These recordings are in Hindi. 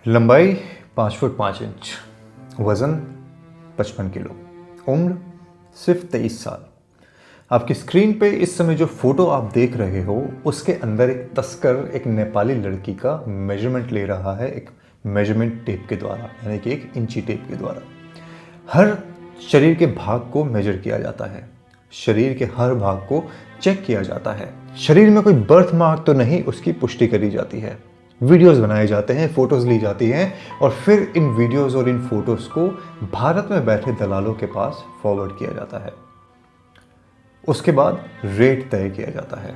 लंबाई 5 फुट 5 इंच, वज़न 55 किलो, उम्र सिर्फ 23 साल। आपकी स्क्रीन पे इस समय जो फोटो आप देख रहे हो उसके अंदर एक तस्कर एक नेपाली लड़की का मेजरमेंट ले रहा है, एक मेजरमेंट टेप के द्वारा, यानी कि एक इंची टेप के द्वारा। हर शरीर के भाग को मेजर किया जाता है, शरीर के हर भाग को चेक किया जाता है। शरीर में कोई बर्थ मार्क तो नहीं, उसकी पुष्टि करी जाती है। वीडियोस बनाए जाते हैं, फोटोज ली जाती हैं और फिर इन वीडियोस और इन फोटोज को भारत में बैठे दलालों के पास फॉरवर्ड किया जाता है। उसके बाद रेट तय किया जाता है।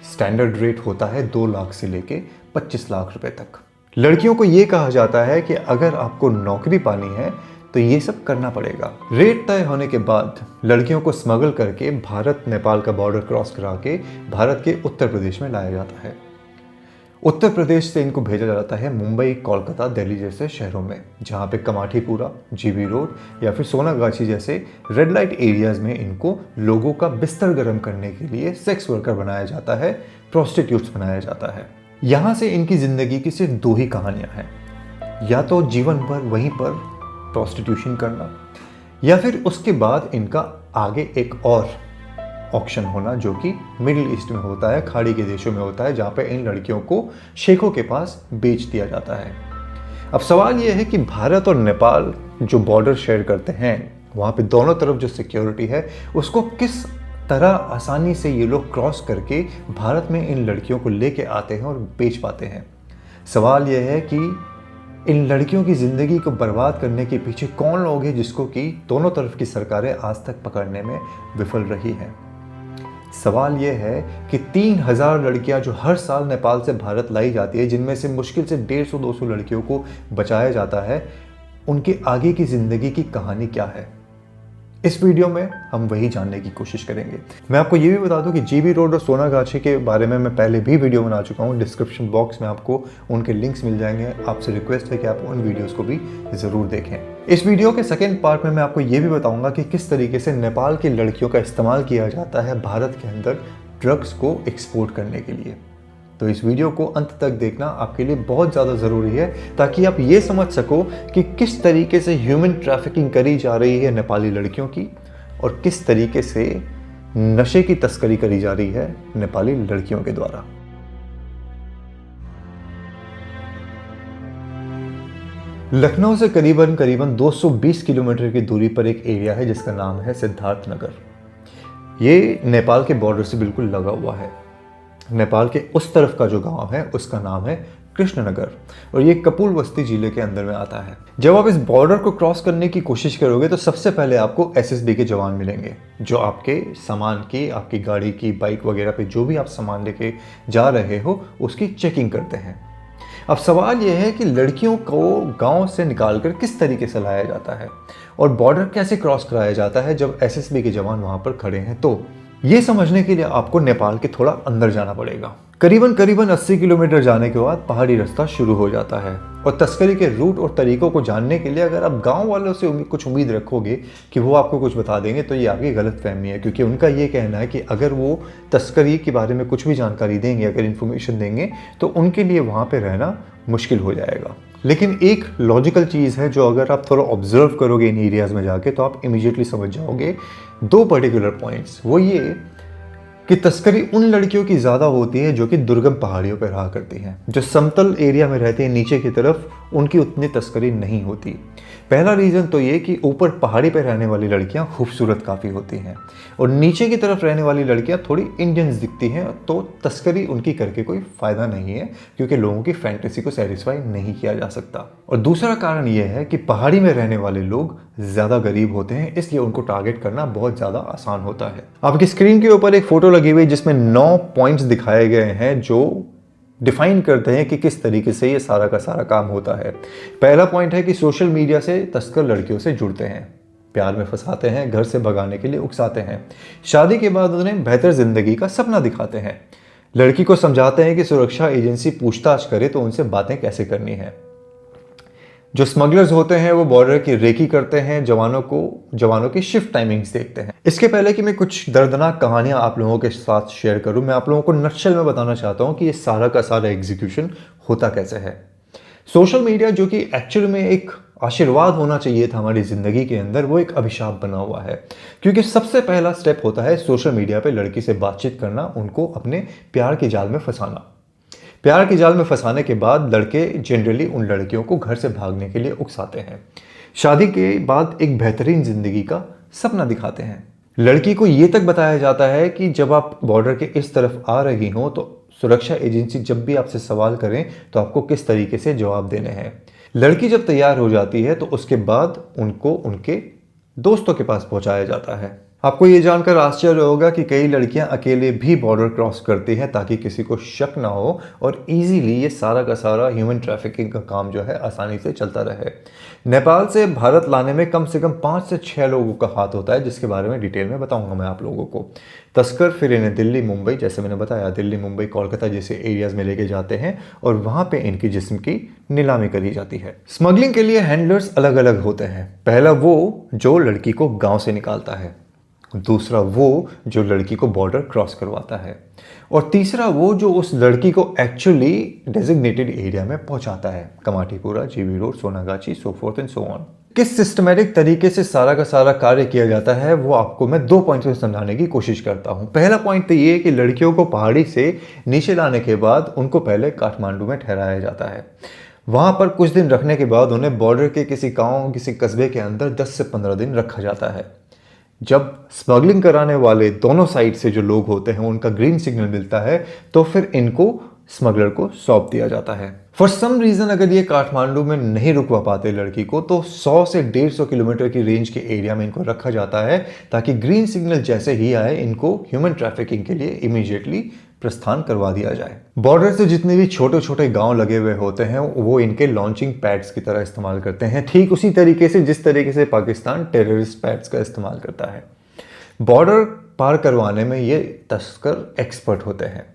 स्टैंडर्ड रेट होता है 2 लाख से लेके 25 लाख रुपए तक। लड़कियों को यह कहा जाता है कि अगर आपको नौकरी पानी है तो ये सब करना पड़ेगा। रेट तय होने के बाद लड़कियों को स्मगल करके भारत नेपाल का बॉर्डर क्रॉस करा के भारत के उत्तर प्रदेश में लाया जाता है। उत्तर प्रदेश से इनको भेजा जाता है मुंबई, कोलकाता, दिल्ली जैसे शहरों में, जहाँ पे कमाठीपुरा, जीबी रोड या फिर सोनागाछी जैसे रेड लाइट एरियाज में इनको लोगों का बिस्तर गर्म करने के लिए सेक्स वर्कर बनाया जाता है, प्रोस्टिट्यूट्स बनाया जाता है। यहाँ से इनकी ज़िंदगी की सिर्फ 2 ही कहानियाँ हैं, या तो जीवन भर वहीं पर प्रोस्टिट्यूशन करना या फिर उसके बाद इनका आगे एक और ऑक्शन होना जो कि मिडिल ईस्ट में होता है, खाड़ी के देशों में होता है, जहाँ पे इन लड़कियों को शेखों के पास बेच दिया जाता है। अब सवाल यह है कि भारत और नेपाल जो बॉर्डर शेयर करते हैं, वहाँ पे दोनों तरफ जो सिक्योरिटी है उसको किस तरह आसानी से ये लोग क्रॉस करके भारत में इन लड़कियों को लेके आते हैं और बेच पाते हैं। सवाल यह है कि इन लड़कियों की ज़िंदगी को बर्बाद करने के पीछे कौन लोग हैं जिसको कि दोनों तरफ की सरकारें आज तक पकड़ने में विफल रही हैं। सवाल यह है कि 3000 लड़कियां जो हर साल नेपाल से भारत लाई जाती है, जिनमें से मुश्किल से 150-200 लड़कियों को बचाया जाता है, उनके आगे की ज़िंदगी की कहानी क्या है? इस वीडियो में हम वही जानने की कोशिश करेंगे। मैं आपको ये भी बता दूं कि जीबी रोड और सोनागाछी के बारे में मैं पहले भी वीडियो बना चुका हूं। डिस्क्रिप्शन बॉक्स में आपको उनके लिंक्स मिल जाएंगे। आपसे रिक्वेस्ट है कि आप उन वीडियोस को भी ज़रूर देखें। इस वीडियो के सेकेंड पार्ट में मैं आपको ये भी बताऊंगा कि किस तरीके से नेपाल की लड़कियों का इस्तेमाल किया जाता है भारत के अंदर ड्रग्स को एक्सपोर्ट करने के लिए। तो इस वीडियो को अंत तक देखना आपके लिए बहुत ज़्यादा ज़रूरी है, ताकि आप ये समझ सको कि किस तरीके से ह्यूमन ट्रैफिकिंग करी जा रही है नेपाली लड़कियों की और किस तरीके से नशे की तस्करी करी जा रही है नेपाली लड़कियों के द्वारा। लखनऊ से करीबन 220 किलोमीटर की दूरी पर एक एरिया है जिसका नाम है सिद्धार्थ नगर। ये नेपाल के बॉर्डर से बिल्कुल लगा हुआ है। नेपाल के उस तरफ का जो गांव है उसका नाम है कृष्णनगर और ये कपूरवस्ती जिले के अंदर में आता है। जब आप इस बॉर्डर को क्रॉस करने की कोशिश करोगे तो सबसे पहले आपको एसएसबी के जवान मिलेंगे, जो आपके सामान की, आपकी गाड़ी की, बाइक वगैरह पे जो भी आप सामान लेके जा रहे हो उसकी चेकिंग करते हैं। अब सवाल यह है कि लड़कियों को गांव से निकालकर किस तरीके से लाया जाता है और बॉर्डर कैसे क्रॉस कराया जाता है जब एसएसबी के जवान वहां पर खड़े हैं। तो ये समझने के लिए आपको नेपाल के थोड़ा अंदर जाना पड़ेगा। करीबन 80 किलोमीटर जाने के बाद पहाड़ी रास्ता शुरू हो जाता है और तस्करी के रूट और तरीकों को जानने के लिए अगर आप गांव वालों से कुछ उम्मीद रखोगे कि वो आपको कुछ बता देंगे तो ये आपकी गलतफहमी है, क्योंकि उनका ये कहना है कि अगर वो तस्करी के बारे में कुछ भी जानकारी देंगे, अगर इन्फॉर्मेशन देंगे तो उनके लिए वहाँ पर रहना मुश्किल हो जाएगा। लेकिन एक लॉजिकल चीज़ है जो अगर आप थोड़ा ऑब्जर्व करोगे इन एरियाज़ में जाके तो आप इमीडिएटली समझ जाओगे। 2 पर्टिकुलर पॉइंट्स, वो ये कि तस्करी उन लड़कियों की ज़्यादा होती है जो कि दुर्गम पहाड़ियों पर रहा करती हैं। जो समतल एरिया में रहती हैं नीचे की तरफ, उनकी उतनी तस्करी नहीं होती। पहला रीज़न तो ये कि ऊपर पहाड़ी पर रहने वाली लड़कियां खूबसूरत काफ़ी होती हैं और नीचे की तरफ रहने वाली लड़कियां थोड़ी इंडियंस दिखती हैं, तो तस्करी उनकी करके कोई फ़ायदा नहीं है, क्योंकि लोगों की फैंटेसी को सेटिस्फाई नहीं किया जा सकता। और दूसरा कारण यह है कि पहाड़ी में रहने वाले लोग ज़्यादा गरीब होते हैं, इसलिए उनको टारगेट करना बहुत ज़्यादा आसान होता है। आपकी स्क्रीन के ऊपर एक फ़ोटो लगी हुई जिसमें 9 पॉइंट्स दिखाए गए हैं जो डिफाइन करते हैं कि किस तरीके से ये सारा का सारा काम होता है। पहला पॉइंट है कि सोशल मीडिया से तस्कर लड़कियों से जुड़ते हैं, प्यार में फंसाते हैं, घर से भगाने के लिए उकसाते हैं, शादी के बाद उन्हें बेहतर जिंदगी का सपना दिखाते हैं, लड़की को समझाते हैं कि सुरक्षा एजेंसी पूछताछ करे तो उनसे बातें कैसे करनी है। जो स्मगलर्स होते हैं वो बॉर्डर की रेकी करते हैं, जवानों की शिफ्ट टाइमिंग्स देखते हैं। इसके पहले कि मैं कुछ दर्दनाक कहानियां आप लोगों के साथ शेयर करूं, मैं आप लोगों को नटशेल में बताना चाहता हूं कि ये सारा का सारा एग्जीक्यूशन होता कैसे है। सोशल मीडिया जो कि एक्चुअल में एक आशीर्वाद होना चाहिए था हमारी ज़िंदगी के अंदर, वो एक अभिशाप बना हुआ है। क्योंकि सबसे पहला स्टेप होता है सोशल मीडिया पे लड़की से बातचीत करना, उनको अपने प्यार के जाल में फंसाना। प्यार के जाल में फंसाने के बाद लड़के जनरली उन लड़कियों को घर से भागने के लिए उकसाते हैं। शादी के बाद एक बेहतरीन ज़िंदगी का सपना दिखाते हैं। लड़की को ये तक बताया जाता है कि जब आप बॉर्डर के इस तरफ आ रही हो तो सुरक्षा एजेंसी जब भी आपसे सवाल करें तो आपको किस तरीके से जवाब देने हैं। लड़की जब तैयार हो जाती है तो उसके बाद उनको उनके दोस्तों के पास पहुंचाया जाता है। आपको ये जानकर आश्चर्य होगा कि कई लड़कियां अकेले भी बॉर्डर क्रॉस करती हैं ताकि किसी को शक ना हो और इजीली ये सारा का सारा ह्यूमन ट्रैफिकिंग का काम जो है आसानी से चलता रहे। नेपाल से भारत लाने में कम से कम 5 से 6 लोगों का हाथ होता है, जिसके बारे में डिटेल में बताऊंगा मैं आप लोगों को। तस्कर फिर इन्हें दिल्ली मुंबई, जैसे मैंने बताया दिल्ली मुंबई कोलकाता जैसे एरियाज में लेके जाते हैं और वहाँ पे इनकी जिस्म की नीलामी करी जाती है। स्मगलिंग के लिए हैंडलर्स अलग अलग होते हैं। पहला वो जो लड़की को गाँव से निकालता है, दूसरा वो जो लड़की को बॉर्डर क्रॉस करवाता है और तीसरा वो जो उस लड़की को एक्चुअली डेजिग्नेटेड एरिया में पहुंचाता है, Kamathipura, GB road, Sonagachi, so forth and so on. किस सिस्टमेटिक तरीके से सारा का सारा कार्य किया जाता है वो आपको मैं 2 पॉइंट में समझाने की कोशिश करता हूं। पहला पॉइंट तो ये है कि लड़कियों को पहाड़ी से नीचे लाने के बाद उनको पहले काठमांडू में ठहराया जाता है। वहां पर कुछ दिन रखने के बाद उन्हें बॉर्डर के किसी गांव, किसी कस्बे के अंदर 10 से 15 दिन रखा जाता है। जब स्मगलिंग कराने वाले दोनों साइड से जो लोग होते हैं उनका ग्रीन सिग्नल मिलता है तो फिर इनको स्मगलर को सौंप दिया जाता है। फॉर सम रीजन अगर ये काठमांडू में नहीं रुकवा पाते लड़की को तो 100 से 150 किलोमीटर की रेंज के एरिया में इनको रखा जाता है ताकि ग्रीन सिग्नल जैसे ही आए इनको ह्यूमन ट्रैफिकिंग के लिए इमीडिएटली प्रस्थान करवा दिया जाए। बॉर्डर से जितने भी छोटे छोटे गांव लगे हुए होते हैं वो इनके लॉन्चिंग पैड्स की तरह इस्तेमाल करते हैं, ठीक उसी तरीके से जिस तरीके से पाकिस्तान टेररिस्ट पैड्स का इस्तेमाल करता है। बॉर्डर पार करवाने में ये तस्कर एक्सपर्ट होते हैं।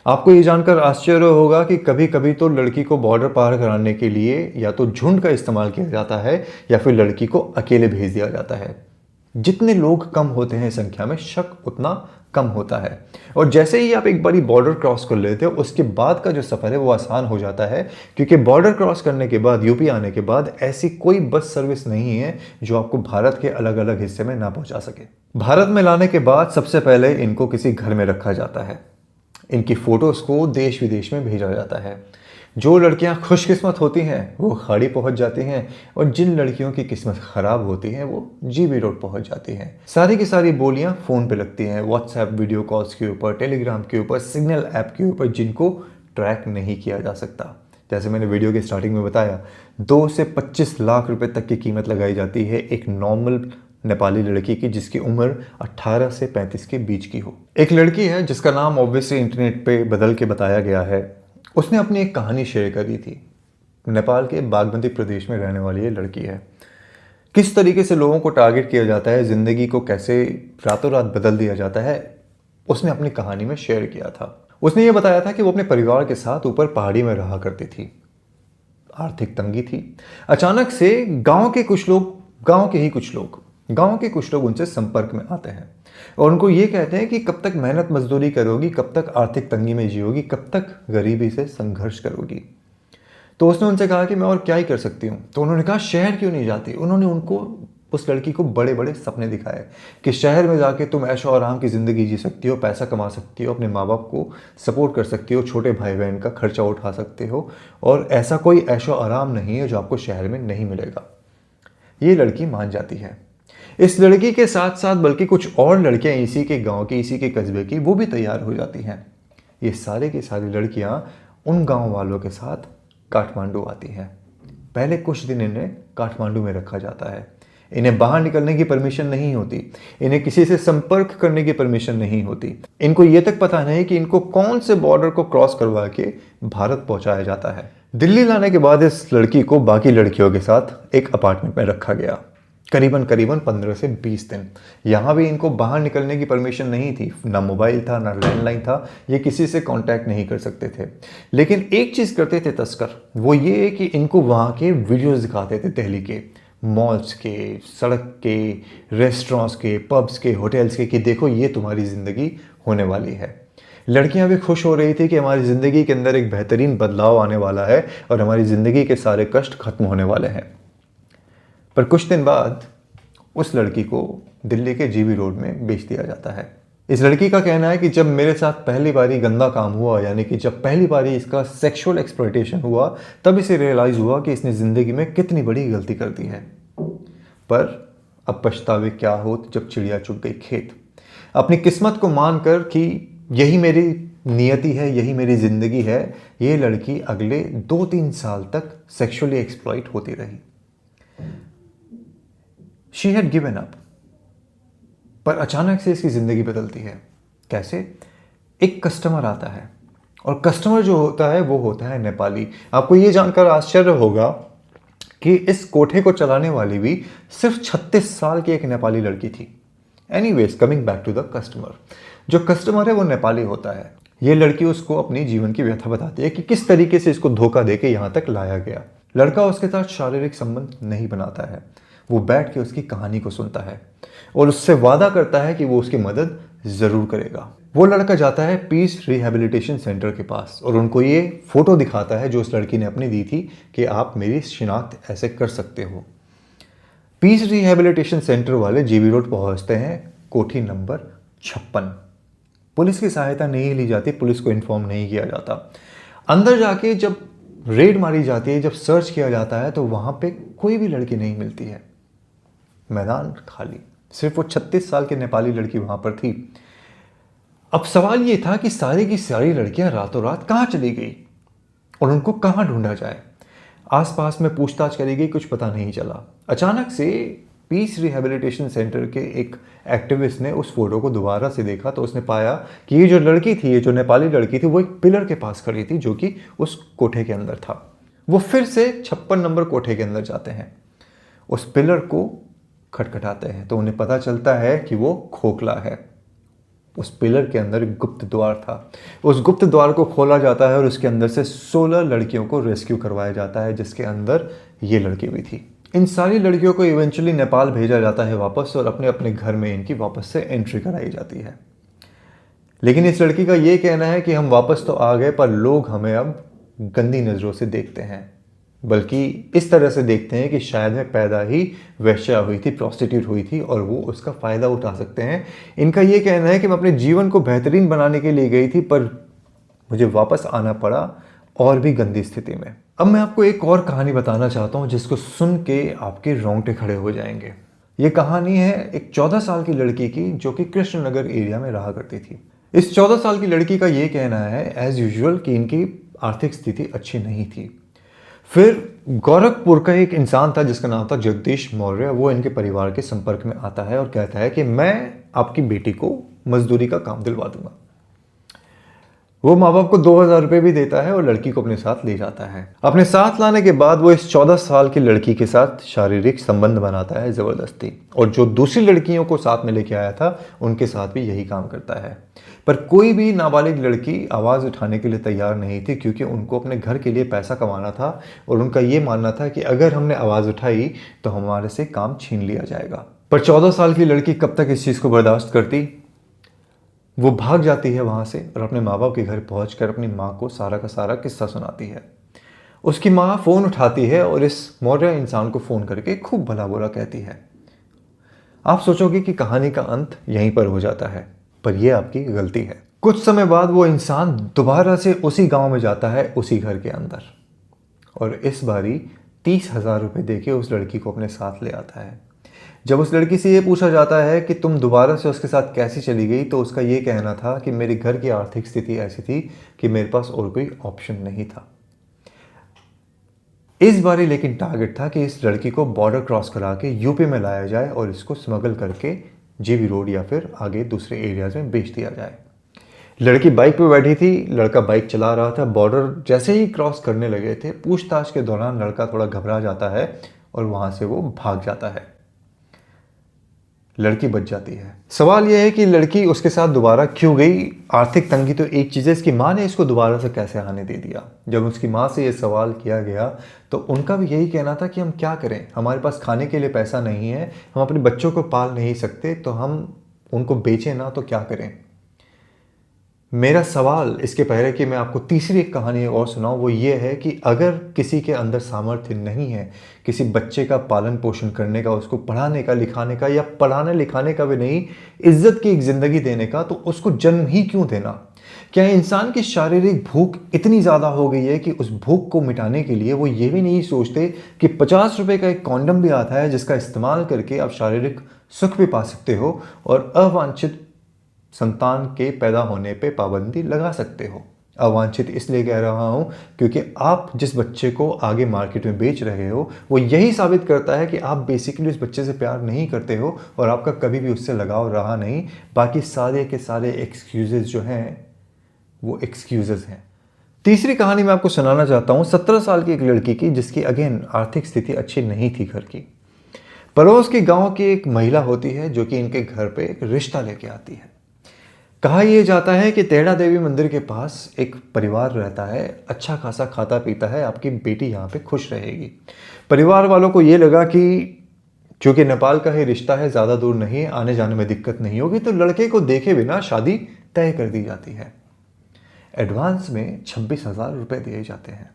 आपको ये जानकर आश्चर्य होगा कि कभी कभी तो लड़की को बॉर्डर पार कराने के लिए या तो झुंड का इस्तेमाल किया जाता है या फिर लड़की को अकेले भेज दिया जाता है। जितने लोग कम होते हैं संख्या में, शक उतना कम होता है। और जैसे ही आप एक बारी बॉर्डर क्रॉस कर लेते हो उसके बाद का जो सफ़र है वो आसान हो जाता है, क्योंकि बॉर्डर क्रॉस करने के बाद यूपी आने के बाद ऐसी कोई बस सर्विस नहीं है जो आपको भारत के अलग अलग हिस्से में ना पहुंचा सके। भारत में लाने के बाद सबसे पहले इनको किसी घर में रखा जाता है। इनकी फ़ोटोज़ को देश विदेश में भेजा जाता है। जो लड़कियां खुशकिस्मत होती हैं वो खाड़ी पहुंच जाती हैं और जिन लड़कियों की किस्मत ख़राब होती है वो जीबी रोड पहुंच जाती हैं। सारी की सारी बोलियां फ़ोन पे लगती हैं, व्हाट्सएप वीडियो कॉल्स के ऊपर, टेलीग्राम के ऊपर, सिग्नल ऐप के ऊपर, जिनको ट्रैक नहीं किया जा सकता। जैसे मैंने वीडियो के स्टार्टिंग में बताया, 2 से 25 लाख रुपए तक की कीमत लगाई जाती है एक नॉर्मल नेपाली लड़की की जिसकी उम्र 18 से 35 के बीच की हो। एक लड़की है जिसका नाम ऑब्वियसली इंटरनेट पे बदल के बताया गया है। उसने अपनी एक कहानी शेयर करी थी। नेपाल के बागमती प्रदेश में रहने वाली ये लड़की है। किस तरीके से लोगों को टारगेट किया जाता है, ज़िंदगी को कैसे रातों रात बदल दिया जाता है, उसने अपनी कहानी में शेयर किया था। उसने ये बताया था कि वो अपने परिवार के साथ ऊपर पहाड़ी में रहा करती थी। आर्थिक तंगी थी। अचानक से गांव के कुछ लोग उनसे संपर्क में आते हैं और उनको ये कहते हैं कि कब तक मेहनत मजदूरी करोगी, कब तक आर्थिक तंगी में जियोगी, कब तक गरीबी से संघर्ष करोगी। तो उसने उनसे कहा कि मैं और क्या ही कर सकती हूँ। तो उन्होंने कहा शहर क्यों नहीं जाती। उन्होंने उस लड़की को बड़े बड़े सपने दिखाए कि शहर में जाके तुम ऐशो आराम की ज़िंदगी जी सकती हो, पैसा कमा सकती हो, अपने माँ बाप को सपोर्ट कर सकती हो, छोटे भाई बहन का खर्चा उठा सकते हो और ऐसा कोई ऐशो आराम नहीं है जो आपको शहर में नहीं मिलेगा। ये लड़की मान जाती है। इस लड़की के साथ साथ बल्कि कुछ और लड़कियां इसी के गांव की, इसी के कस्बे की, वो भी तैयार हो जाती हैं। ये सारे की सारी लड़कियां उन गांव वालों के साथ काठमांडू आती हैं। पहले कुछ दिन इन्हें काठमांडू में रखा जाता है। इन्हें बाहर निकलने की परमिशन नहीं होती, इन्हें किसी से संपर्क करने की परमिशन नहीं होती। इनको ये तक पता नहीं कि इनको कौन से बॉर्डर को क्रॉस करवा के भारत पहुंचाया जाता है। दिल्ली लाने के बाद इस लड़की को बाकी लड़कियों के साथ एक अपार्टमेंट में रखा गया, करीबन 15 से 20 दिन। यहाँ भी इनको बाहर निकलने की परमिशन नहीं थी, ना मोबाइल था, ना लैंडलाइन था, ये किसी से कांटेक्ट नहीं कर सकते थे। लेकिन एक चीज़ करते थे तस्कर, वो ये कि इनको वहाँ के वीडियोस दिखाते थे, दिल्ली के मॉल्स के, सड़क के, रेस्टोरेंट्स के, पब्स के, होटल्स के, कि देखो ये तुम्हारी ज़िंदगी होने वाली है। लड़कियां भी खुश हो रही थी कि हमारी ज़िंदगी के अंदर एक बेहतरीन बदलाव आने वाला है और हमारी ज़िंदगी के सारे कष्ट खत्म होने वाले हैं। पर कुछ दिन बाद उस लड़की को दिल्ली के जीबी रोड में बेच दिया जाता है। इस लड़की का कहना है कि जब मेरे साथ पहली बारी गंदा काम हुआ, यानी कि जब पहली बारी इसका सेक्सुअल एक्सप्लॉयटेशन हुआ, तब इसे रियलाइज़ हुआ कि इसने ज़िंदगी में कितनी बड़ी गलती कर दी है। पर अब पछतावे क्या हो जब चिड़िया चुग गई खेत। अपनी किस्मत को मानकर कि यही मेरी नियति है, यही मेरी ज़िंदगी है, ये लड़की अगले 2-3 साल तक सेक्सुअली एक्सप्लॉइट होती रही। She had given up. पर अचानक से इसकी ज़िंदगी बदलती है। कैसे? एक कस्टमर आता है और कस्टमर जो होता है वो होता है नेपाली। आपको ये जानकर आश्चर्य होगा कि इस कोठे को चलाने वाली भी सिर्फ 36 साल की एक नेपाली लड़की थी। Anyways, coming back to the customer. जो कस्टमर है वो नेपाली होता है। ये लड़की उसको अपनी जीवन की व्यथा बताती है कि किस तरीके से इसको धोखा देके यहाँ तक लाया गया। लड़का उसके साथ शारीरिक संबंध नहीं बनाता है, वो बैठ के उसकी कहानी को सुनता है और उससे वादा करता है कि वो उसकी मदद ज़रूर करेगा। वो लड़का जाता है पीस रिहैबिलिटेशन सेंटर के पास और उनको ये फ़ोटो दिखाता है जो उस लड़की ने अपनी दी थी कि आप मेरी शिनाख्त ऐसे कर सकते हो। पीस रिहैबिलिटेशन सेंटर वाले जीबी रोड पहुंचते हैं, कोठी नंबर 56। पुलिस की सहायता नहीं ली जाती, पुलिस को इन्फॉर्म नहीं किया जाता। अंदर जाके जब रेड मारी जाती है, जब सर्च किया जाता है, तो वहाँ पे कोई भी लड़की नहीं मिलती है। मैदान खाली, सिर्फ वो 36 साल की नेपाली लड़की वहाँ पर थी। अब सवाल ये था कि सारी की सारी लड़कियां रातों रात कहाँ चली गई और उनको कहाँ ढूंढा जाए। आसपास में पूछताछ करी गई, कुछ पता नहीं चला। अचानक से पीस रिहैबिलिटेशन सेंटर के एक एक्टिविस्ट ने उस फोटो को दोबारा से देखा तो उसने पाया कि ये जो लड़की थी, ये जो नेपाली लड़की थी, वो एक पिलर के पास खड़ी थी जो कि उस कोठे के अंदर था। वो फिर से 56 नंबर कोठे के अंदर जाते हैं, उस पिलर को खटखटाते हैं तो उन्हें पता चलता है कि वो खोखला है। उस पिलर के अंदर एक गुप्त द्वार था। उस गुप्त द्वार को खोला जाता है और उसके अंदर से 16 लड़कियों को रेस्क्यू करवाया जाता है, जिसके अंदर ये लड़की भी थी। इन सारी लड़कियों को इवेंचुअली नेपाल भेजा जाता है वापस और अपने अपने घर में इनकी वापस से एंट्री कराई जाती है। लेकिन इस लड़की का ये कहना है कि हम वापस तो आ गए पर लोग हमें अब गंदी नज़रों से देखते हैं, बल्कि इस तरह से देखते हैं कि शायद मैं पैदा ही वेश्या हुई थी, प्रॉस्टिट्यूट हुई थी और वो उसका फ़ायदा उठा सकते हैं। इनका ये कहना है कि मैं अपने जीवन को बेहतरीन बनाने के लिए गई थी पर मुझे वापस आना पड़ा और भी गंदी स्थिति में। अब मैं आपको एक और कहानी बताना चाहता हूँ जिसको सुन के आपके रोंगटे खड़े हो जाएंगे। ये कहानी है एक 14 साल की लड़की की जो कि कृष्णनगर एरिया में रहा करती थी। इस 14 साल की लड़की का ये कहना है एज यूजुअल कि इनकी आर्थिक स्थिति अच्छी नहीं थी। फिर गोरखपुर का एक इंसान था जिसका नाम था जगदीश मौर्य। वो इनके परिवार के संपर्क में आता है और कहता है कि मैं आपकी बेटी को मजदूरी का काम दिलवा दूंगा। वो माँ बाप को 2000 रुपये भी देता है और लड़की को अपने साथ ले जाता है। अपने साथ लाने के बाद वो इस 14 साल की लड़की के साथ शारीरिक संबंध बनाता है ज़बरदस्ती, और जो दूसरी लड़कियों को साथ में लेके आया था उनके साथ भी यही काम करता है। पर कोई भी नाबालिग लड़की आवाज़ उठाने के लिए तैयार नहीं थी क्योंकि उनको अपने घर के लिए पैसा कमाना था और उनका ये मानना था कि अगर हमने आवाज़ उठाई तो हमारे से काम छीन लिया जाएगा। पर 14 साल की लड़की कब तक इस चीज़ को बर्दाश्त करती। वो भाग जाती है वहाँ से और अपने माँ बाप के घर पहुँचकर अपनी माँ को सारा का सारा किस्सा सुनाती है। उसकी माँ फ़ोन उठाती है और इस मौर्य इंसान को फ़ोन करके खूब भला बुरा कहती है। आप सोचोगे कि कहानी का अंत यहीं पर हो जाता है, पर यह आपकी गलती है। कुछ समय बाद वो इंसान दोबारा से उसी गांव में जाता है, उसी घर के अंदर, और इस बारी 30,000 रुपये देके उस लड़की को अपने साथ ले आता है। जब उस लड़की से ये पूछा जाता है कि तुम दोबारा से उसके साथ कैसे चली गई, तो उसका ये कहना था कि मेरे घर की आर्थिक स्थिति ऐसी थी कि मेरे पास और कोई ऑप्शन नहीं था। इस बारी लेकिन टारगेट था कि इस लड़की को बॉर्डर क्रॉस करा के यूपी में लाया जाए और इसको स्मगल करके जीबी रोड या फिर आगे दूसरे एरियाज में बेच दिया जाए। लड़की बाइक पे बैठी थी, लड़का बाइक चला रहा था। बॉर्डर जैसे ही क्रॉस करने लगे थे, पूछताछ के दौरान लड़का थोड़ा घबरा जाता है और वहां से वो भाग जाता है। लड़की बच जाती है। सवाल यह है कि लड़की उसके साथ दोबारा क्यों गई। आर्थिक तंगी तो एक चीज़ है, इसकी माँ ने इसको दोबारा से कैसे आने दे दिया। जब उसकी माँ से ये सवाल किया गया तो उनका भी यही कहना था कि हम क्या करें, हमारे पास खाने के लिए पैसा नहीं है, हम अपने बच्चों को पाल नहीं सकते, तो हम उनको बेचें ना तो क्या करें। मेरा सवाल इसके पहले कि मैं आपको तीसरी एक कहानी और सुनाऊं, वो ये है कि अगर किसी के अंदर सामर्थ्य नहीं है किसी बच्चे का पालन पोषण करने का, उसको पढ़ाने का, लिखाने का, या पढ़ाने लिखाने का भी नहीं, इज्जत की एक ज़िंदगी देने का, तो उसको जन्म ही क्यों देना? क्या इंसान की शारीरिक भूख इतनी ज़्यादा हो गई है कि उस भूख को मिटाने के लिए वो ये भी नहीं सोचते कि 50 रुपए का एक कॉन्डम भी आता है जिसका इस्तेमाल करके आप शारीरिक सुख भी पा सकते हो और अवांछित संतान के पैदा होने पे पाबंदी लगा सकते हो? अवांछित इसलिए कह रहा हूं क्योंकि आप जिस बच्चे को आगे मार्केट में बेच रहे हो वो यही साबित करता है कि आप बेसिकली उस बच्चे से प्यार नहीं करते हो और आपका कभी भी उससे लगाव रहा नहीं। बाकी सारे के सारे एक्सक्यूजेज जो हैं वो एक्सक्यूजेज हैं। तीसरी कहानी मैं आपको सुनाना चाहता हूं 17 साल की एक लड़की की जिसकी अगेन आर्थिक स्थिति अच्छी नहीं थी घर की। पड़ोस के गांव की एक महिला होती है जो कि इनके घर पे एक रिश्ता लेके आती है। कहा यह जाता है कि तेड़ा देवी मंदिर के पास एक परिवार रहता है, अच्छा खासा खाता पीता है, आपकी बेटी यहाँ पे खुश रहेगी। परिवार वालों को ये लगा कि चूंकि नेपाल का ही रिश्ता है, ज़्यादा दूर नहीं है, आने जाने में दिक्कत नहीं होगी, तो लड़के को देखे बिना शादी तय कर दी जाती है। एडवांस में 26,000 रुपये दिए जाते हैं।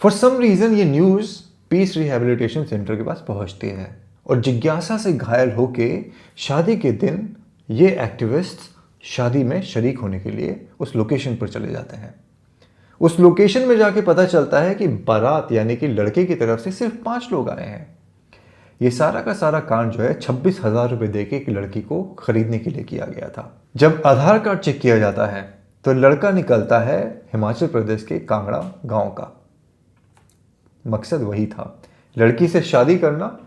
फॉर सम रीज़न ये न्यूज़ पीस रिहेबिलिटेशन सेंटर के पास पहुंचती है और जिज्ञासा से घायल होके शादी के दिन ये एक्टिविस्ट शादी में शरीक होने के लिए उस लोकेशन पर चले जाते हैं। उस लोकेशन में जाके पता चलता है कि बारात यानी कि लड़के की तरफ से सिर्फ 5 लोग आए हैं। ये सारा का सारा कांड जो है 26,000 रुपये देके एक लड़की को खरीदने के लिए किया गया था। जब आधार कार्ड चेक किया जाता है तो लड़का निकलता है हिमाचल प्रदेश के कांगड़ा गांव का। मकसद वही था, लड़की से शादी करना,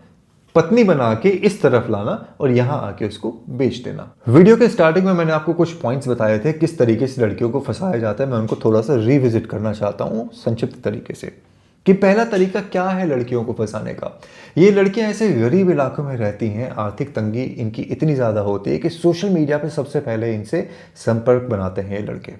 पत्नी बना के इस तरफ लाना और यहां आके उसको बेच देना। वीडियो के स्टार्टिंग में मैंने आपको कुछ पॉइंट्स बताए थे किस तरीके से लड़कियों को फंसाया जाता है। मैं उनको थोड़ा सा रिविजिट करना चाहता हूं संक्षिप्त तरीके से कि पहला तरीका क्या है लड़कियों को फंसाने का। ये लड़कियां ऐसे गरीब इलाकों में रहती हैं, आर्थिक तंगी इनकी इतनी ज़्यादा होती है कि सोशल मीडिया पर सबसे पहले इनसे संपर्क बनाते हैं ये लड़के।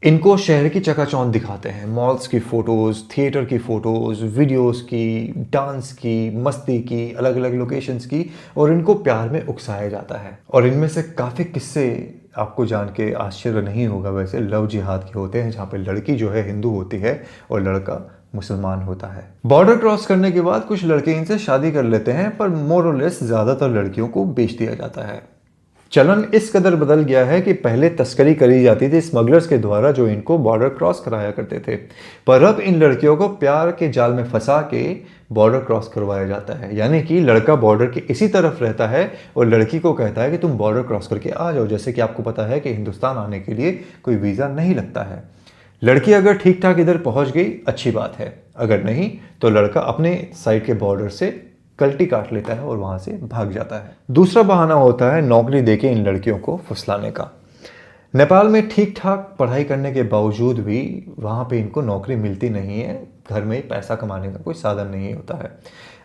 इनको शहर की चकाचौंध दिखाते हैं, मॉल्स की फ़ोटोज़, थिएटर की फ़ोटोज़, वीडियोस की, डांस की, मस्ती की, अलग अलग लोकेशंस की, और इनको प्यार में उकसाया जाता है। और इनमें से काफ़ी किस्से आपको जान के आश्चर्य नहीं होगा वैसे लव जिहाद के होते हैं, जहाँ पे लड़की जो है हिंदू होती है और लड़का मुसलमान होता है। बॉर्डर क्रॉस करने के बाद कुछ लड़के इनसे शादी कर लेते हैं, पर मोर और लेस ज़्यादातर लड़कियों को बेच दिया जाता है। चलन इस कदर बदल गया है कि पहले तस्करी करी जाती थी स्मगलर्स के द्वारा जो इनको बॉर्डर क्रॉस कराया करते थे, पर अब इन लड़कियों को प्यार के जाल में फंसा के बॉर्डर क्रॉस करवाया जाता है। यानी कि लड़का बॉर्डर के इसी तरफ रहता है और लड़की को कहता है कि तुम बॉर्डर क्रॉस करके आ जाओ। जैसे कि आपको पता है कि हिंदुस्तान आने के लिए कोई वीज़ा नहीं लगता है। लड़की अगर ठीक ठाक इधर पहुंच गई अच्छी बात है, अगर नहीं तो लड़का अपने साइड के बॉर्डर से कल्टी काट लेता है और वहां से भाग जाता है। दूसरा बहाना होता है नौकरी देके इन लड़कियों को फुसलाने का। नेपाल में ठीक ठाक पढ़ाई करने के बावजूद भी वहाँ पे इनको नौकरी मिलती नहीं है, घर में पैसा कमाने का कोई साधन नहीं होता है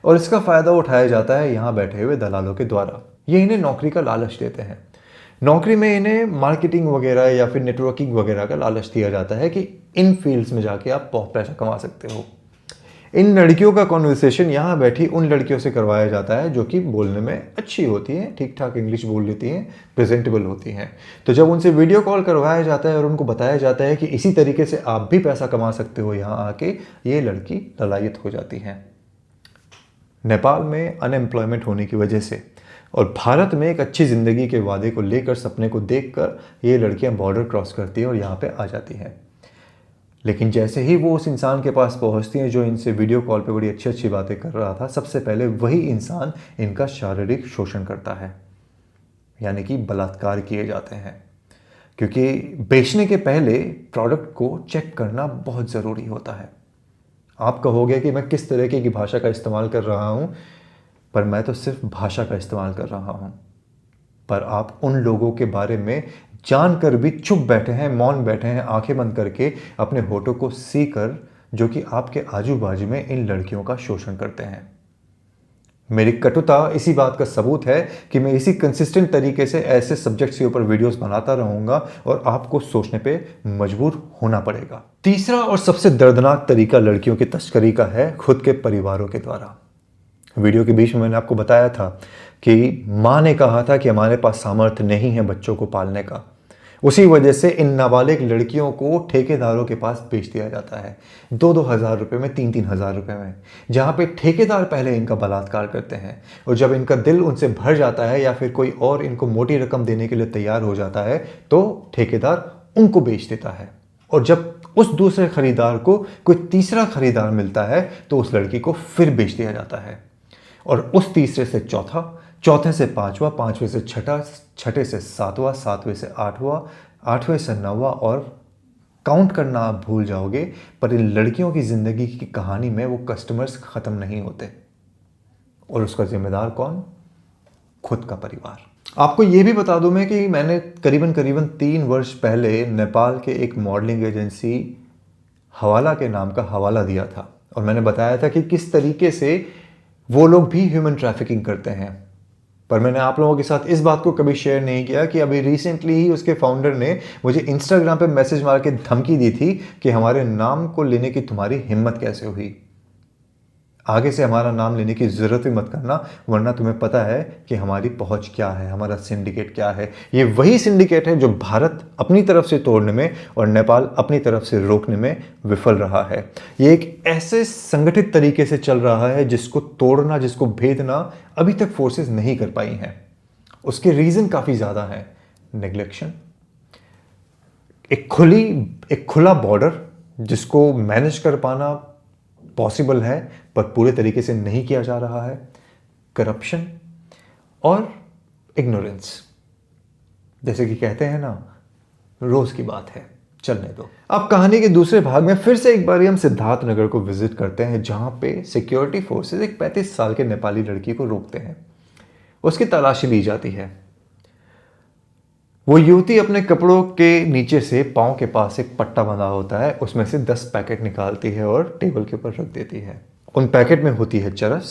और इसका फ़ायदा उठाया जाता है यहाँ बैठे हुए दलालों के द्वारा। ये इन्हें नौकरी का लालच देते हैं। नौकरी में इन्हें मार्केटिंग वगैरह या फिर नेटवर्किंग वगैरह का लालच दिया जाता है कि इन फील्ड्स में जाके आप बहुत पैसा कमा सकते हो। इन लड़कियों का कॉन्वर्सेशन यहाँ बैठी उन लड़कियों से करवाया जाता है जो कि बोलने में अच्छी होती हैं, ठीक ठाक इंग्लिश बोल लेती हैं, प्रेजेंटेबल होती हैं। तो जब उनसे वीडियो कॉल करवाया जाता है और उनको बताया जाता है कि इसी तरीके से आप भी पैसा कमा सकते हो यहाँ आके, ये लड़की ललायत हो जाती हैं। नेपाल में अनएम्प्लॉयमेंट होने की वजह से और भारत में एक अच्छी ज़िंदगी के वादे को लेकर, सपने को देखकर ये लड़कियाँ बॉर्डर क्रॉस करती हैं और यहाँ पर आ जाती हैं। लेकिन जैसे ही वो उस इंसान के पास पहुंचती हैं जो इनसे वीडियो कॉल पे बड़ी अच्छी अच्छी बातें कर रहा था, सबसे पहले वही इंसान इनका शारीरिक शोषण करता है, यानी कि बलात्कार किए जाते हैं। क्योंकि बेचने के पहले प्रोडक्ट को चेक करना बहुत ज़रूरी होता है। आप कहोगे कि मैं किस तरीके की भाषा का इस्तेमाल कर रहा हूँ, पर मैं तो सिर्फ भाषा का इस्तेमाल कर रहा हूँ। पर आप उन लोगों के बारे में जानकर भी चुप बैठे हैं, मौन बैठे हैं, आंखें बंद करके अपने होठों को सी कर, जो कि आपके आजू बाजू में इन लड़कियों का शोषण करते हैं। मेरी कटुता इसी बात का सबूत है कि मैं इसी कंसिस्टेंट तरीके से ऐसे सब्जेक्ट्स के ऊपर वीडियोस बनाता रहूंगा और आपको सोचने पे मजबूर होना पड़ेगा। तीसरा और सबसे दर्दनाक तरीका लड़कियों की तस्करी का है खुद के परिवारों के द्वारा। वीडियो के बीच में मैंने आपको बताया था कि माँ ने कहा था कि हमारे पास सामर्थ्य नहीं है बच्चों को पालने का, उसी वजह से इन नाबालिग लड़कियों को ठेकेदारों के पास बेच दिया जाता है 2-2 हज़ार रुपये में, 3-3 हज़ार रुपये में, जहाँ पे ठेकेदार पहले इनका बलात्कार करते हैं और जब इनका दिल उनसे भर जाता है या फिर कोई और इनको मोटी रकम देने के लिए तैयार हो जाता है तो ठेकेदार उनको बेच देता है। और जब उस दूसरे खरीदार को कोई तीसरा खरीदार मिलता है तो उस लड़की को फिर बेच दिया जाता है और उस तीसरे से चौथा, चौथे से पांचवा, पांचवे से छठा, छठे से सातवां, सातवें से आठवां, आठवें से नौवां, और काउंट करना आप भूल जाओगे। पर इन लड़कियों की ज़िंदगी की कहानी में वो कस्टमर्स ख़त्म नहीं होते और उसका जिम्मेदार कौन? खुद का परिवार। आपको ये भी बता दूं मैं कि मैंने करीबन 3 वर्ष पहले नेपाल के एक मॉडलिंग एजेंसी हवाला के नाम का हवाला दिया था और मैंने बताया था कि किस तरीके से वो लोग भी ह्यूमन ट्रैफिकिंग करते हैं। पर मैंने आप लोगों के साथ इस बात को कभी शेयर नहीं किया कि अभी रिसेंटली ही उसके फाउंडर ने मुझे इंस्टाग्राम पे मैसेज मार के धमकी दी थी कि हमारे नाम को लेने की तुम्हारी हिम्मत कैसे हुई, आगे से हमारा नाम लेने की ज़रूरत भी मत करना, वरना तुम्हें पता है कि हमारी पहुंच क्या है, हमारा सिंडिकेट क्या है। ये वही सिंडिकेट है जो भारत अपनी तरफ से तोड़ने में और नेपाल अपनी तरफ से रोकने में विफल रहा है। ये एक ऐसे संगठित तरीके से चल रहा है जिसको तोड़ना, जिसको भेदना अभी तक फोर्सेस नहीं कर पाई हैं। उसके रीज़न काफ़ी ज़्यादा है। नेग्लेक्शन, एक खुला बॉर्डर जिसको मैनेज कर पाना पॉसिबल है पर पूरे तरीके से नहीं किया जा रहा है, करप्शन और इग्नोरेंस। जैसे कि कहते हैं ना, रोज की बात है, चलने दो। अब कहानी के दूसरे भाग में फिर से एक बार हम सिद्धार्थ नगर को विजिट करते हैं जहां पे सिक्योरिटी फोर्सेस एक 35 साल के नेपाली लड़की को रोकते हैं। उसकी तलाशी ली जाती है। वो युवती अपने कपड़ों के नीचे से पाँव के पास एक पट्टा बंधा होता है, उसमें से 10 पैकेट निकालती है और टेबल के ऊपर रख देती है। उन पैकेट में होती है चरस,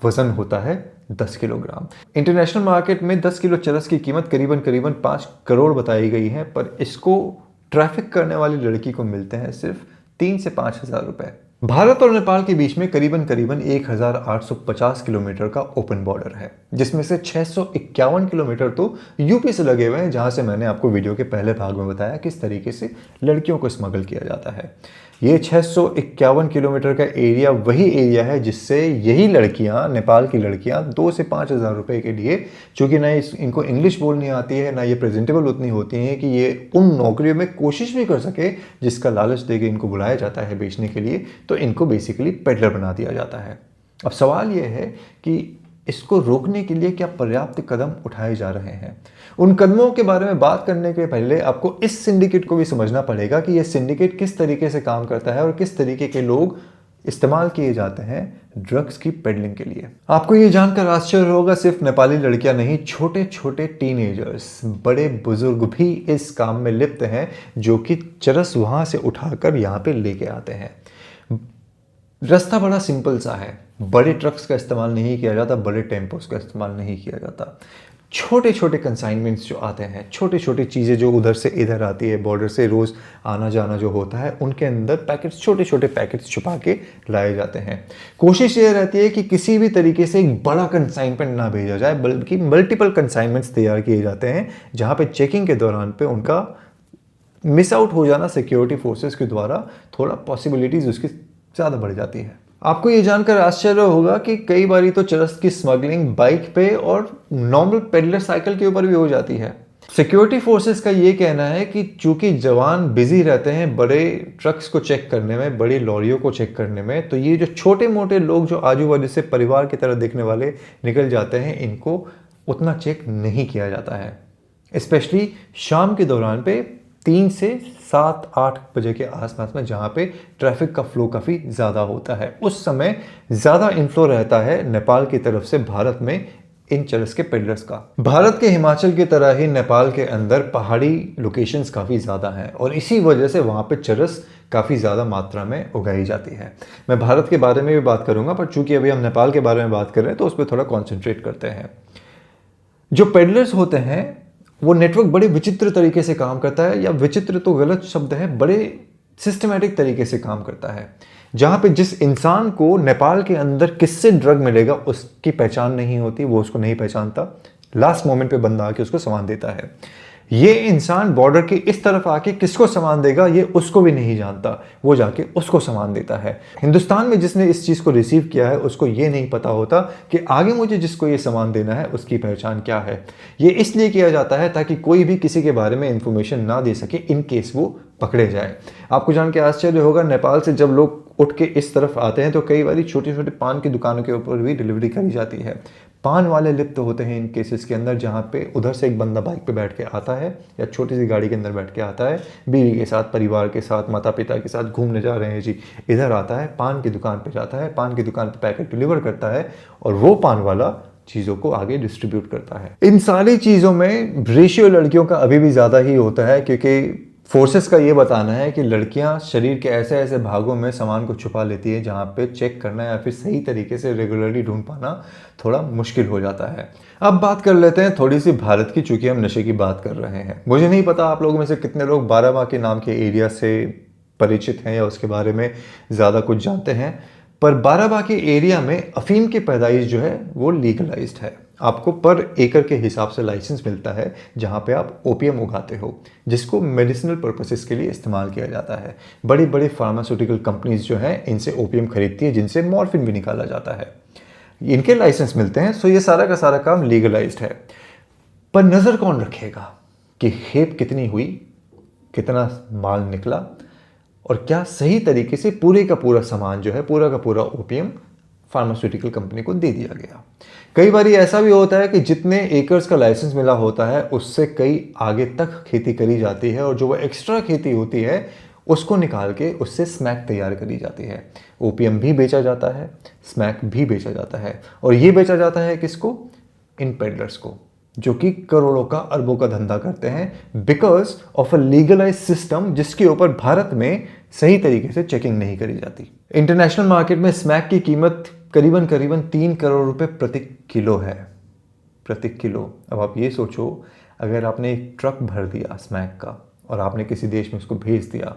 वजन होता है 10 किलोग्राम। इंटरनेशनल मार्केट में 10 किलो चरस की कीमत करीबन 5 करोड़ बताई गई है, पर इसको ट्रैफिक करने वाली लड़की को मिलते हैं सिर्फ 3 से 5 हज़ार रुपए। भारत और नेपाल के बीच में करीबन 1850 किलोमीटर का ओपन बॉर्डर है, जिसमें से 651 किलोमीटर तो यूपी से लगे हुए हैं, जहां से मैंने आपको वीडियो के पहले भाग में बताया किस तरीके से लड़कियों को स्मगल किया जाता है। ये 651 किलोमीटर का एरिया वही एरिया है जिससे यही लड़कियां, नेपाल की लड़कियां 2 से 5 हज़ार रुपए के लिए, चूंकि ना इनको इंग्लिश बोलनी आती है, ना ये प्रेजेंटेबल उतनी होती हैं कि ये उन नौकरियों में कोशिश भी कर सके जिसका लालच देके इनको बुलाया जाता है बेचने के लिए, तो इनको बेसिकली पेडलर बना दिया जाता है। अब सवाल ये है कि इसको रोकने के लिए क्या पर्याप्त कदम उठाए जा रहे हैं? उन कदमों के बारे में बात करने के पहले आपको इस सिंडिकेट को भी समझना पड़ेगा कि यह सिंडिकेट किस तरीके से काम करता है और किस तरीके के लोग इस्तेमाल किए जाते हैं ड्रग्स की पेडलिंग के लिए। आपको ये जानकर आश्चर्य होगा, सिर्फ नेपाली लड़कियां नहीं, छोटे छोटे टीनेजर्स, बड़े बुजुर्ग भी इस काम में लिप्त हैं, जो कि चरस वहां से उठाकर यहाँ पे लेके आते हैं। रास्ता बड़ा सिंपल सा है, बड़े ट्रक्स का इस्तेमाल नहीं किया जाता, बड़े टेम्पोस का इस्तेमाल नहीं किया जाता। छोटे छोटे कंसाइनमेंट्स जो आते हैं, छोटी छोटी चीज़ें जो उधर से इधर आती है, बॉर्डर से रोज़ आना जाना जो होता है, उनके अंदर पैकेट्स, छोटे छोटे पैकेट्स छुपा के लाए जाते हैं। कोशिश ये रहती है कि किसी भी तरीके से एक बड़ा कंसाइनमेंट ना भेजा जाए, बल्कि मल्टीपल कंसाइनमेंट्स तैयार किए जाते हैं, जहाँ पे चेकिंग के दौरान पे उनका मिस आउट हो जाना सिक्योरिटी फोर्सेस के द्वारा थोड़ा पॉसिबिलिटीज़ उसकी ज़्यादा बढ़ जाती है। आपको ये जानकर आश्चर्य होगा कि कई बारी तो चरस की स्मगलिंग बाइक पे और नॉर्मल पेडलर साइकिल के ऊपर भी हो जाती है। सिक्योरिटी फोर्सेस का ये कहना है कि चूंकि जवान बिजी रहते हैं बड़े ट्रक्स को चेक करने में, बड़ी लॉरियों को चेक करने में, तो ये जो छोटे मोटे लोग जो आजू बाजू से परिवार की तरह दिखने वाले निकल जाते हैं, इनको उतना चेक नहीं किया जाता है। स्पेशली शाम के दौरान पे 3 से 7-8 बजे के आसपास में, जहाँ पे ट्रैफिक का फ्लो काफ़ी ज़्यादा होता है, उस समय ज़्यादा इनफ्लो रहता है नेपाल की तरफ से भारत में इन चरस के पेडलर्स का। भारत के हिमाचल की तरह ही नेपाल के अंदर पहाड़ी लोकेशंस काफ़ी ज़्यादा हैं और इसी वजह से वहाँ पे चरस काफ़ी ज़्यादा मात्रा में उगाई जाती है। मैं भारत के बारे में भी बात करूँगा, पर चूंकि अभी हम नेपाल के बारे में बात कर रहे हैं तो उस पर थोड़ा कॉन्सेंट्रेट करते हैं। जो पेडलर्स होते हैं वो नेटवर्क बड़े विचित्र तरीके से काम करता है, या विचित्र तो गलत शब्द है, बड़े सिस्टमैटिक तरीके से काम करता है, जहाँ पे जिस इंसान को नेपाल के अंदर किससे ड्रग मिलेगा उसकी पहचान नहीं होती, वो उसको नहीं पहचानता, लास्ट मोमेंट पे बंदा आके उसको सामान देता है। ये इंसान बॉर्डर के इस तरफ आके किसको सामान देगा ये उसको भी नहीं जानता, वो जाके उसको सामान देता है। हिंदुस्तान में जिसने इस चीज़ को रिसीव किया है उसको ये नहीं पता होता कि आगे मुझे जिसको ये सामान देना है उसकी पहचान क्या है। ये इसलिए किया जाता है ताकि कोई भी किसी के बारे में इंफॉर्मेशन ना दे सके इन केस वो पकड़े जाए। आपको जान के आश्चर्य होगा, नेपाल से जब लोग उठ के इस तरफ आते हैं तो कई बार छोटी छोटी पान की दुकानों के ऊपर भी डिलीवरी करी जाती है। पान वाले लिप्त होते हैं इन केसेस के अंदर, जहाँ पे उधर से एक बंदा बाइक पे बैठ के आता है या छोटी सी गाड़ी के अंदर बैठ के आता है, बीवी के साथ, परिवार के साथ, माता पिता के साथ घूमने जा रहे हैं जी, इधर आता है, पान की दुकान पे जाता है, पान की दुकान पे पैकेट डिलीवर करता है और वो पान वाला चीज़ों को आगे डिस्ट्रीब्यूट करता है। इन सारी चीज़ों में रेशियो लड़कियों का अभी भी ज़्यादा ही होता है, क्योंकि फोर्सेस का ये बताना है कि लड़कियां शरीर के ऐसे ऐसे भागों में सामान को छुपा लेती है जहां पे चेक करना या फिर सही तरीके से रेगुलरली ढूंढ पाना थोड़ा मुश्किल हो जाता है। अब बात कर लेते हैं थोड़ी सी भारत की, चूंकि हम नशे की बात कर रहे हैं। मुझे नहीं पता आप लोगों में से कितने लोग बाराबांकी नाम के एरिया से परिचित हैं या उसके बारे में ज़्यादा कुछ जानते हैं, पर बाराबांकी एरिया में अफीम की पैदाइश जो है वो लीगलाइज्ड है। आपको पर एकड़ के हिसाब से लाइसेंस मिलता है जहां पे आप ओपियम उगाते हो, जिसको मेडिसिनल पर्पसेस के लिए इस्तेमाल किया जाता है। बड़ी बड़ी फार्मास्यूटिकल कंपनीज जो हैं इनसे ओपियम खरीदती है, जिनसे मॉर्फिन भी निकाला जाता है। इनके लाइसेंस मिलते हैं, सो ये सारा का सारा काम लीगलाइज्ड है। पर नज़र कौन रखेगा कि खेप कितनी हुई, कितना माल निकला और क्या सही तरीके से पूरे का पूरा सामान जो है, पूरा का पूरा ओपियम फार्मास्यूटिकल कंपनी को दे दिया गया। कई बार ऐसा भी होता है कि जितने एकर्स का लाइसेंस मिला होता है उससे कई आगे तक खेती करी जाती है और जो वो एक्स्ट्रा खेती होती है उसको निकाल के उससे स्मैक तैयार करी जाती है। ओपियम भी बेचा जाता है, स्मैक भी बेचा जाता है, और ये बेचा जाता है किसको? इन पेडलर्स को, जो कि करोड़ों का, अरबों का धंधा करते हैं because of a legalise system जिसके ऊपर भारत में सही तरीके से चेकिंग नहीं करी जाती। इंटरनेशनल मार्केट में स्मैक की कीमत करीबन 3 करोड़ रुपए प्रति किलो है, प्रति किलो। अब आप ये सोचो, अगर आपने एक ट्रक भर दिया स्मैक का और आपने किसी देश में उसको भेज दिया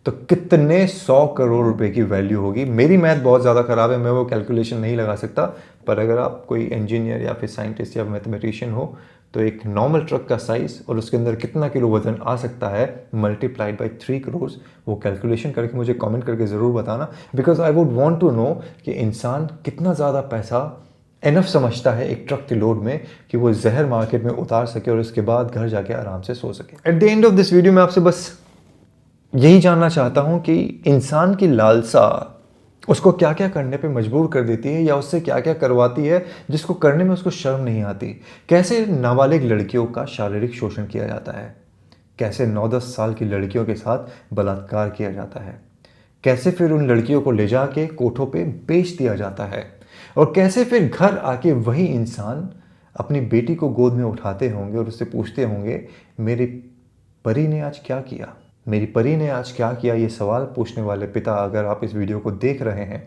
तो कितने 100 करोड़ रुपए की वैल्यू होगी। मेरी मैथ बहुत ज़्यादा ख़राब है, मैं वो कैलकुलेशन नहीं लगा सकता, पर अगर आप कोई इंजीनियर या फिर साइंटिस्ट या मैथमेटिशियन हो तो एक नॉर्मल ट्रक का साइज़ और उसके अंदर कितना किलो वजन आ सकता है मल्टीप्लाइड बाई 3 करोड़, वो कैलकुलेशन करके मुझे कमेंट करके ज़रूर बताना, because I would want to know कि इंसान कितना ज़्यादा पैसा इनफ समझता है एक ट्रक के लोड में कि वो जहर मार्केट में उतार सके और उसके बाद घर जाके आराम से सो सके। At the end of this video मैं आपसे बस यही जानना चाहता हूं कि इंसान की लालसा उसको क्या क्या करने पे मजबूर कर देती है या उससे क्या क्या करवाती है जिसको करने में उसको शर्म नहीं आती। कैसे नाबालिग लड़कियों का शारीरिक शोषण किया जाता है, कैसे 9-10 साल की लड़कियों के साथ बलात्कार किया जाता है, कैसे फिर उन लड़कियों को ले जाके कोठों पे बेच दिया जाता है, और कैसे फिर घर आके वही इंसान अपनी बेटी को गोद में उठाते होंगे और उससे पूछते होंगे मेरी परी ने आज क्या किया, मेरी परी ने आज क्या किया। ये सवाल पूछने वाले पिता अगर आप इस वीडियो को देख रहे हैं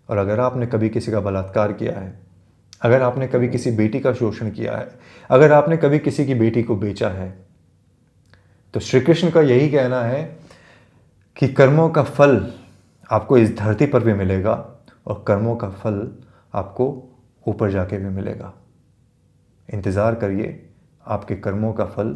और अगर आपने कभी किसी का बलात्कार किया है, अगर आपने कभी किसी बेटी का शोषण किया है, अगर आपने कभी किसी की बेटी को बेचा है, तो श्री कृष्ण का यही कहना है कि कर्मों का फल आपको इस धरती पर भी मिलेगा और कर्मों का फल आपको ऊपर जाके भी मिलेगा। इंतज़ार करिए, आपके कर्मों का फल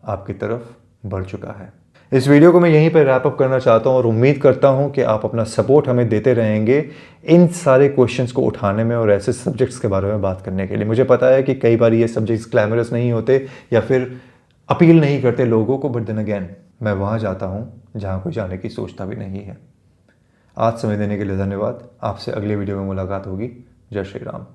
आपकी तरफ बढ़ चुका है। इस वीडियो को मैं यहीं पर रैप अप करना चाहता हूं और उम्मीद करता हूं कि आप अपना सपोर्ट हमें देते रहेंगे इन सारे क्वेश्चंस को उठाने में और ऐसे सब्जेक्ट्स के बारे में बात करने के लिए। मुझे पता है कि कई बार ये सब्जेक्ट्स ग्लैमरस नहीं होते या फिर अपील नहीं करते लोगों को, बट देन अगेन मैं वहाँ जाता हूँ जहाँ कोई जाने की सोचता भी नहीं है। आज समय देने के लिए धन्यवाद। आपसे अगले वीडियो में मुलाकात होगी। जय श्री राम।